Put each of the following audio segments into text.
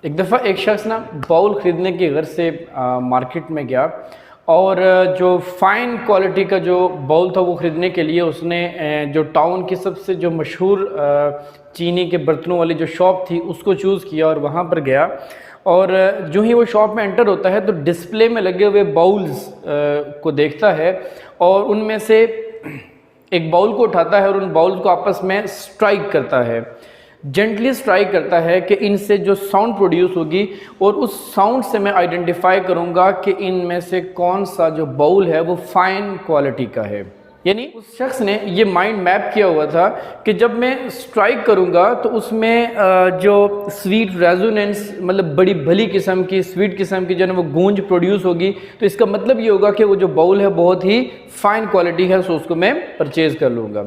ایک دفعہ ایک شخص نا باؤل خریدنے کی غرض سے مارکیٹ میں گیا اور جو فائن کوالٹی کا جو باؤل تھا وہ خریدنے کے لیے اس نے جو ٹاؤن کی سب سے جو مشہور چینی کے برتنوں والی جو شاپ تھی اس کو چوز کیا اور وہاں پر گیا، اور جو ہی وہ شاپ میں انٹر ہوتا ہے تو ڈسپلے میں لگے ہوئے باؤلز کو دیکھتا ہے اور ان میں سے ایک باؤل کو اٹھاتا ہے اور ان باؤلز کو آپس میں سٹرائک کرتا ہے، جنٹلی سٹرائک کرتا ہے کہ ان سے جو ساؤنڈ پروڈیوس ہوگی اور اس ساؤنڈ سے میں آئیڈینٹیفائی کروں گا کہ ان میں سے کون سا جو باؤل ہے وہ فائن کوالٹی کا ہے۔ یعنی اس شخص نے یہ مائنڈ میپ کیا ہوا تھا کہ جب میں سٹرائک کروں گا تو اس میں جو سویٹ ریزوننس، مطلب بڑی بھلی قسم کی سویٹ قسم کی جو ہے وہ گونج پروڈیوس ہوگی، تو اس کا مطلب یہ ہوگا کہ وہ جو باؤل ہے بہت ہی فائن کوالٹی ہے، سو اس کو میں پرچیز کر لوں گا۔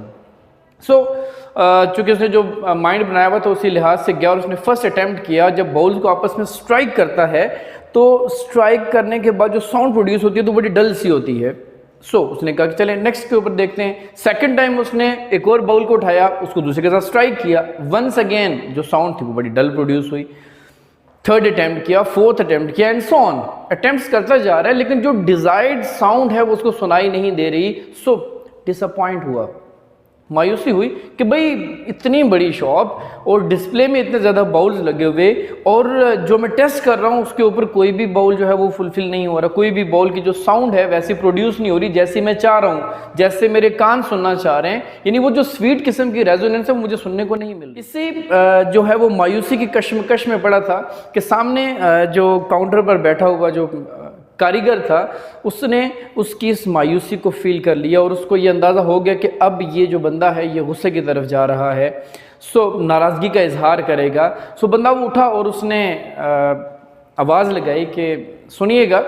چونکہ اس نے جو مائنڈ بنایا ہوا تھا اسی لحاظ سے گیا اور اس نے فرسٹ اٹیمپٹ کیا، جب باؤلز کو آپس میں سٹرائک کرتا ہے تو سٹرائک کرنے کے بعد جو ساؤنڈ پروڈیوس ہوتی ہے تو بڑی ڈل سی ہوتی ہے۔ اس نے کہا کہ چلیں نیکسٹ کے اوپر دیکھتے ہیں۔ سیکنڈ ٹائم اس نے ایک اور باؤل کو اٹھایا، اس کو دوسرے کے ساتھ سٹرائک کیا، ونس اگین جو ساؤنڈ تھی وہ بڑی ڈل پروڈیوس ہوئی۔ تھرڈ اٹیمپٹ کیا، فورتھ اٹیمپٹ کیا، اینڈ سو آن، اٹیمپٹس کرتا جا رہا ہے لیکن جو ڈیزائرڈ ساؤنڈ ہے وہ اس کو سنائی نہیں دے رہی۔ ڈس اپوائنٹ ہوا، مایوسی ہوئی کہ بھئی اتنی بڑی شاپ اور ڈسپلے میں اتنے زیادہ باؤلز لگے ہوئے اور جو میں ٹیسٹ کر رہا ہوں اس کے اوپر کوئی بھی باؤل جو ہے وہ فلفل نہیں ہو رہا، کوئی بھی باؤل کی جو ساؤنڈ ہے ویسی پروڈیوس نہیں ہو رہی جیسی میں چاہ رہا ہوں، جیسے میرے کان سننا چاہ رہے ہیں، یعنی وہ جو سویٹ قسم کی ریزوننس ہے وہ مجھے سننے کو نہیں مل رہی۔ اس سے جو ہے وہ مایوسی کی کشمکش میں پڑا تھا کہ سامنے جو کاؤنٹر پر بیٹھا ہوا جو کاریگر تھا اس نے اس کی اس مایوسی کو فیل کر لیا اور اس کو یہ اندازہ ہو گیا کہ اب یہ جو بندہ ہے یہ غصے کی طرف جا رہا ہے، ناراضگی کا اظہار کرے گا۔ بندہ وہ اٹھا اور اس نے آواز لگائی کہ سنیے گا،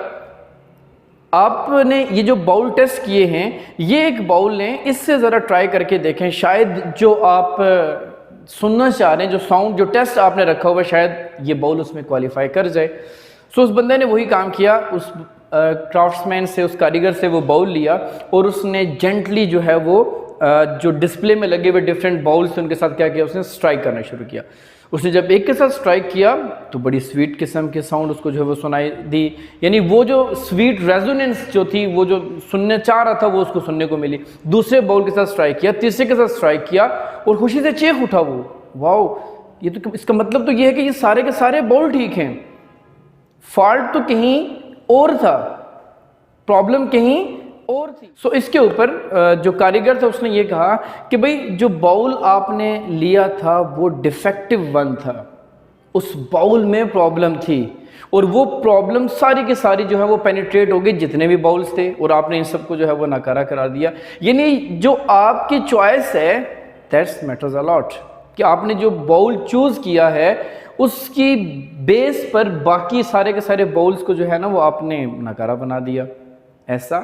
آپ نے یہ جو باؤل ٹیسٹ کیے ہیں یہ ایک باؤل لیں، اس سے ذرا ٹرائی کر کے دیکھیں، شاید جو آپ سننا چاہ رہے ہیں، جو ساؤنڈ جو ٹیسٹ آپ نے رکھا ہوا شاید یہ باؤل اس میں کوالیفائی کر جائے۔ اس بندے نے وہی کام کیا، اس کرافٹس مین سے، اس کاریگر سے وہ باؤل لیا اور اس نے جنٹلی جو ہے وہ جو ڈسپلے میں لگے ہوئے ڈیفرنٹ باؤلز تھے ان کے ساتھ کیا کیا، اس نے سٹرائک کرنا شروع کیا۔ اس نے جب ایک کے ساتھ سٹرائک کیا تو بڑی سویٹ قسم کے ساؤنڈ اس کو جو ہے وہ سنائی دی، یعنی وہ جو سویٹ ریزوننس جو تھی وہ جو سننے چاہ رہا تھا وہ اس کو سننے کو ملی۔ دوسرے باؤل کے ساتھ سٹرائک کیا، تیسرے کے ساتھ سٹرائک کیا اور خوشی سے چیخ اٹھا وہ، واو، یہ تو اس کا مطلب تو یہ ہے کہ یہ سارے کے سارے باؤل ٹھیک ہیں، فالٹ تو کہیں اور تھا، پرابلم کہیں اور تھی۔ اس کے اوپر جو کاریگر تھا اس نے یہ کہا کہ بھئی جو باؤل آپ نے لیا تھا وہ ڈیفیکٹو ون تھا، اس باؤل میں پرابلم تھی اور وہ پرابلم ساری کی ساری جو ہے وہ پینیٹریٹ ہو گئی جتنے بھی باؤلز تھے اور آپ نے ان سب کو جو ہے وہ ناکارہ قرار دیا۔ یعنی جو آپ کی چوائس ہے دیٹس میٹرز اے لاٹ، کہ آپ نے جو باؤل چوز کیا ہے اس کی بیس پر باقی سارے کے سارے باؤلز کو جو ہے نا وہ آپ نے ناکارہ بنا دیا۔ ایسا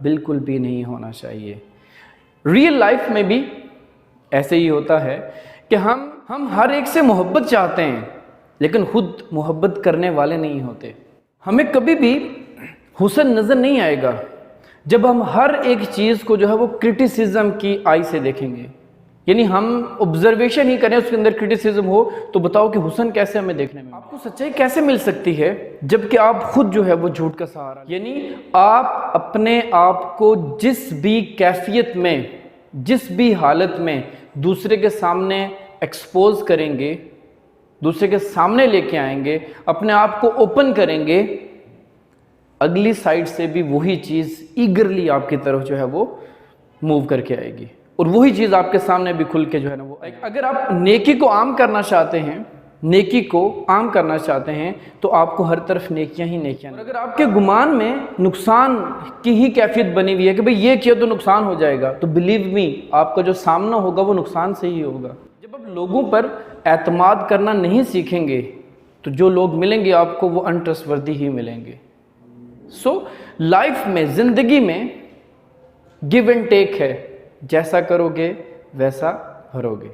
بالکل بھی نہیں ہونا چاہیے۔ ریئل لائف میں بھی ایسے ہی ہوتا ہے کہ ہم ہر ایک سے محبت چاہتے ہیں لیکن خود محبت کرنے والے نہیں ہوتے۔ ہمیں کبھی بھی حسن نظر نہیں آئے گا جب ہم ہر ایک چیز کو جو ہے وہ کرٹیسزم کی آئی سے دیکھیں گے، یعنی ہم آبزرویشن ہی کریں اس کے اندر کرٹیسزم ہو تو بتاؤ کہ حسن کیسے ہمیں دیکھنے میں، آپ کو سچائی کیسے مل سکتی ہے جبکہ آپ خود جو ہے وہ جھوٹ کا سہارا، یعنی آپ اپنے آپ کو جس بھی کیفیت میں، جس بھی حالت میں دوسرے کے سامنے ایکسپوز کریں گے، دوسرے کے سامنے لے کے آئیں گے، اپنے آپ کو اوپن کریں گے، اگلی سائڈ سے بھی وہی چیز ایگرلی آپ کی طرف جو ہے وہ موو کر کے آئے گی اور وہی چیز آپ کے سامنے بھی کھل کے جو ہے نا وہ، اگر آپ نیکی کو عام کرنا چاہتے ہیں، نیکی کو عام کرنا چاہتے ہیں تو آپ کو ہر طرف نیکیاں ہی نیکیاں، اور اگر آپ کے گمان میں نقصان کی ہی کیفیت بنی ہوئی ہے کہ بھئی یہ کیا تو نقصان ہو جائے گا، تو بلیو می آپ کا جو سامنا ہوگا وہ نقصان سے ہی ہوگا۔ جب آپ لوگوں پر اعتماد کرنا نہیں سیکھیں گے تو جو لوگ ملیں گے آپ کو وہ انٹرسٹ وردی ہی ملیں گے۔ لائف میں، زندگی میں گیو اینڈ ٹیک ہے، جیسا کرو گے ویسا بھرو گے۔